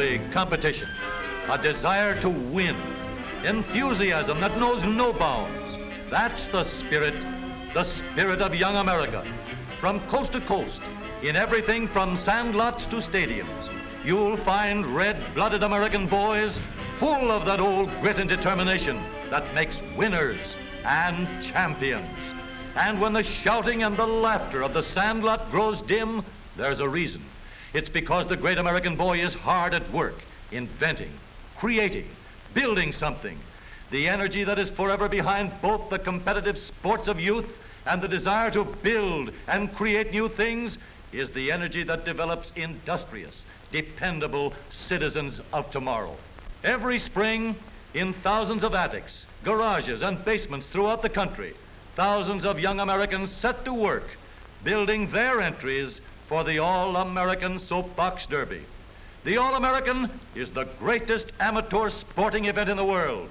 lively competition, a desire to win, enthusiasm that knows no bounds. That's the spirit of young America. From coast to coast, in everything from sandlots to stadiums, you'll find red-blooded American boys full of that old grit and determination that makes winners and champions. And when the shouting and the laughter of the sandlot grows dim, there's a reason. It's because the great American boy is hard at work, inventing, creating, building something. The energy that is forever behind both the competitive sports of youth and the desire to build and create new things is the energy that develops industrious, dependable citizens of tomorrow. Every spring, in thousands of attics, garages, and basements throughout the country, thousands of young Americans set to work building their entries for the All-American Soapbox Derby. The All-American is the greatest amateur sporting event in the world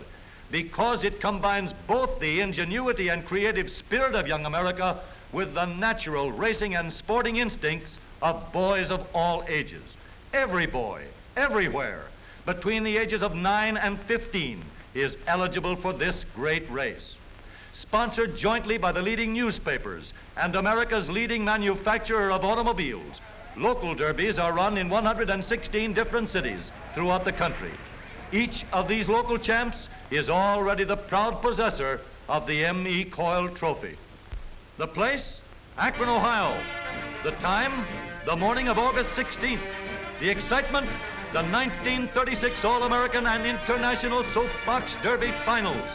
because it combines both the ingenuity and creative spirit of young America with the natural racing and sporting instincts of boys of all ages. Every boy, everywhere, between the ages of 9 and 15 is eligible for this great race. Sponsored jointly by the leading newspapers and America's leading manufacturer of automobiles, local derbies are run in 116 different cities throughout the country. Each of these local champs is already the proud possessor of the M.E. Coyle Trophy. The place? Akron, Ohio. The time? The morning of August 16th. The excitement? The 1936 All-American and International Soapbox Derby Finals.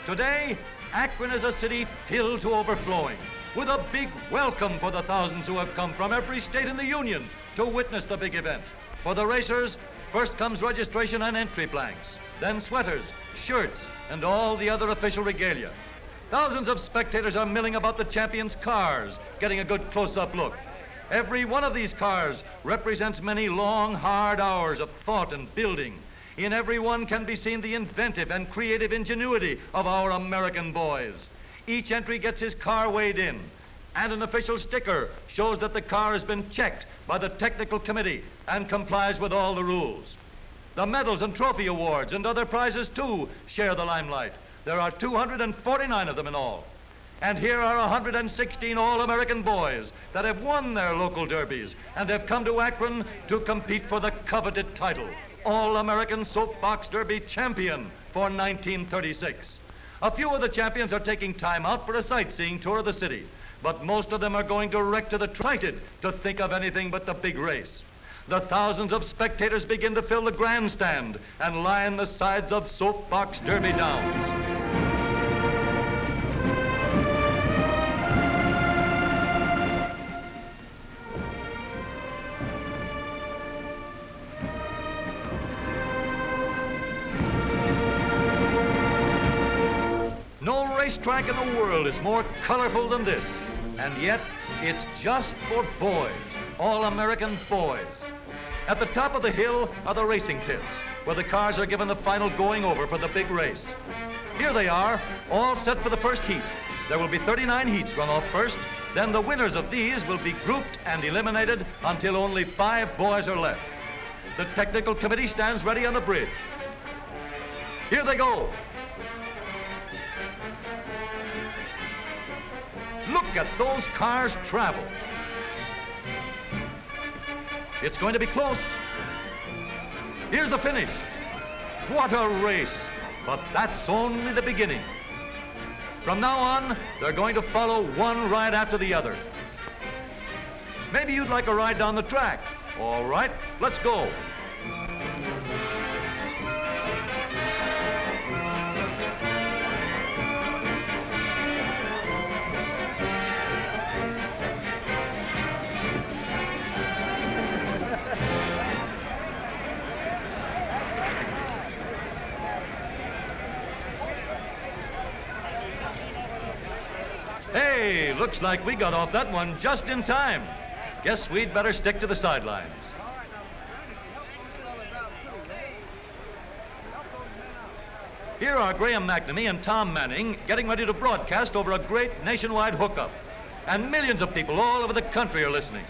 Today, Akron is a city filled to overflowing with a big welcome for the thousands who have come from every state in the Union to witness the big event. For the racers, first comes registration and entry blanks, then sweaters, shirts, and all the other official regalia. Thousands of spectators are milling about the champions' cars, getting a good close-up look. Every one of these cars represents many long, hard hours of thought and building. In every one can be seen the inventive and creative ingenuity of our American boys. Each entry gets his car weighed in, and an official sticker shows that the car has been checked by the technical committee and complies with all the rules. The medals and trophy awards and other prizes, too, share the limelight. There are 249 of them in all. And here are 116 All-American boys that have won their local derbies and have come to Akron to compete for the coveted title, All-American Soapbox Derby Champion for 1936. A few of the champions are taking time out for a sightseeing tour of the city, but most of them are going direct to the excited to think of anything but the big race. The thousands of spectators begin to fill the grandstand and line the sides of Soapbox Derby downs. No racetrack in the world is more colorful than this, and yet it's just for boys, all-American boys. At the top of the hill are the racing pits, where the cars are given the final going over for the big race. Here they are, all set for the first heat. There will be 39 heats run off first, then the winners of these will be grouped and eliminated until only 5 boys are left. The technical committee stands ready on the bridge. Here they go. Look at those cars travel. It's going to be close. Here's the finish. What a race, but that's only the beginning. From now on, they're going to follow one ride after the other. Maybe you'd like a ride down the track. All right, let's go. Hey, looks like we got off that one just in time. Guess we'd better stick to the sidelines. Here are Graham McNamee and Tom Manning getting ready to broadcast over a great nationwide hookup. And millions of people all over the country are listening.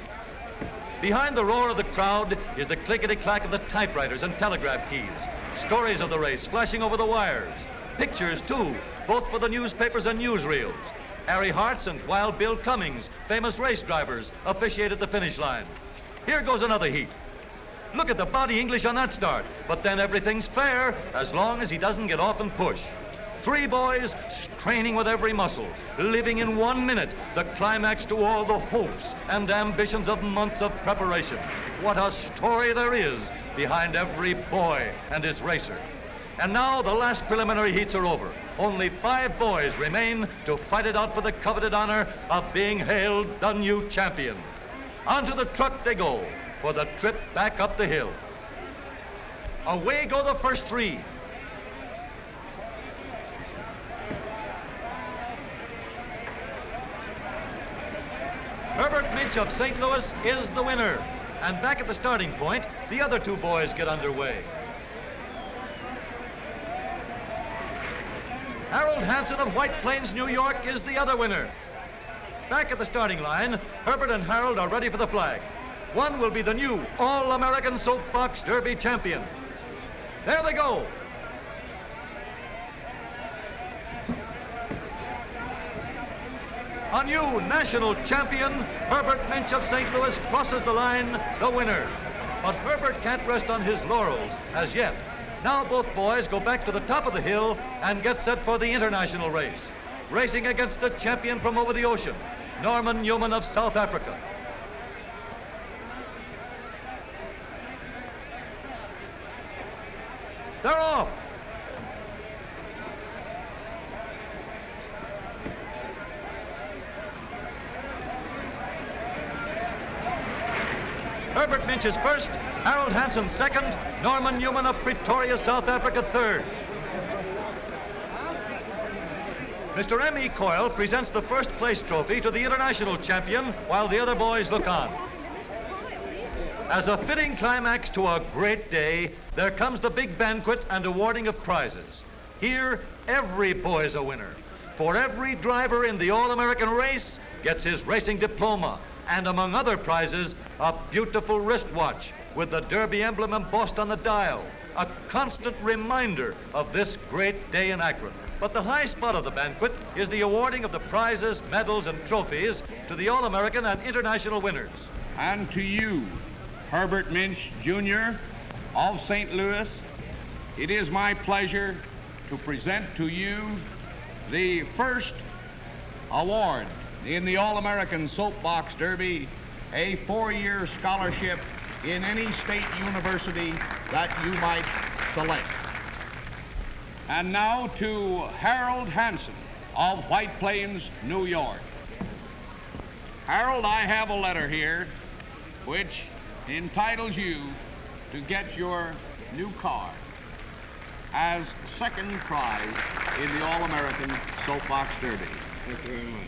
Behind the roar of the crowd is the clickety-clack of the typewriters and telegraph keys. Stories of the race flashing over the wires. Pictures, too, both for the newspapers and newsreels. Harry Hartz and Wild Bill Cummings, famous race drivers, officiated the finish line. Here goes another heat. Look at the body English on that start. But then everything's fair as long as he doesn't get off and push. Three boys straining with every muscle, living in 1 minute the climax to all the hopes and ambitions of months of preparation. What a story there is behind every boy and his racer. And now the last preliminary heats are over. Only 5 boys remain to fight it out for the coveted honor of being hailed the new champion. Onto the truck they go for the trip back up the hill. Away go the first 3. Herbert Minch of St. Louis is the winner. And back at the starting point, the other 2 boys get underway. Harold Hansen of White Plains, New York is the other winner. Back at the starting line, Herbert and Harold are ready for the flag. One will be the new All-American Soapbox Derby champion. There they go. A new national champion, Herbert Minch of St. Louis, crosses the line, the winner. But Herbert can't rest on his laurels as yet. Now both boys go back to the top of the hill and get set for the international race, racing against the champion from over the ocean, Norman Newman of South Africa. They're off. Herbert Minch is first, Harold Hansen second, Norman Newman of Pretoria, South Africa third. Mr. M.E. Coyle presents the first place trophy to the international champion while the other boys look on. As a fitting climax to a great day, there comes the big banquet and awarding of prizes. Here, every boy's a winner. For every driver in the All-American race gets his racing diploma, and among other prizes, a beautiful wristwatch with the Derby emblem embossed on the dial, a constant reminder of this great day in Akron. But the high spot of the banquet is the awarding of the prizes, medals, and trophies to the All-American and international winners. And to you, Herbert Minch, Jr. of St. Louis, it is my pleasure to present to you the first award in the All-American Soapbox Derby, a 4-year scholarship in any state university that you might select. And now to Harold Hansen of White Plains, New York. Harold, I have a letter here which entitles you to get your new car as second prize in the All-American Soapbox Derby. Thank you very much.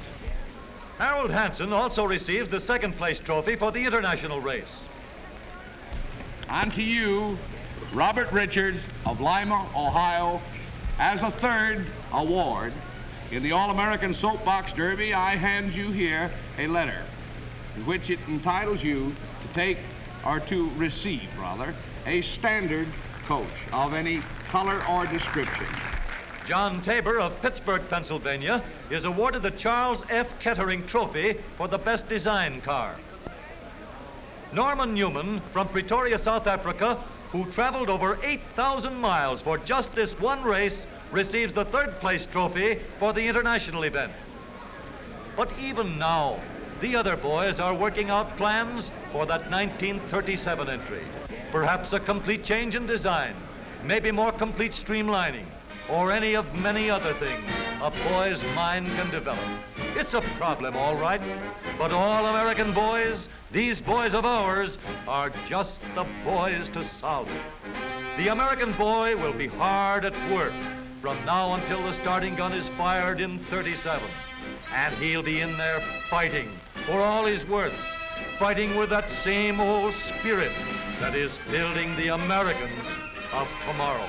Harold Hansen also receives the second place trophy for the international race. And to you, Robert Richards of Lima, Ohio, as a third award in the All-American Soapbox Derby, I hand you here a letter in which it entitles you to take, or to receive, rather, a standard coach of any color or description. John Tabor of Pittsburgh, Pennsylvania, is awarded the Charles F. Kettering Trophy for the best design car. Norman Newman from Pretoria, South Africa, who traveled over 8,000 miles for just this one race, receives the third place trophy for the international event. But even now, the other boys are working out plans for that 1937 entry. Perhaps a complete change in design, maybe more complete streamlining, or any of many other things a boy's mind can develop. It's a problem, all right, but all American boys, these boys of ours, are just the boys to solve it. The American boy will be hard at work from now until the starting gun is fired in 37. And he'll be in there fighting for all he's worth, fighting with that same old spirit that is building the Americans of tomorrow.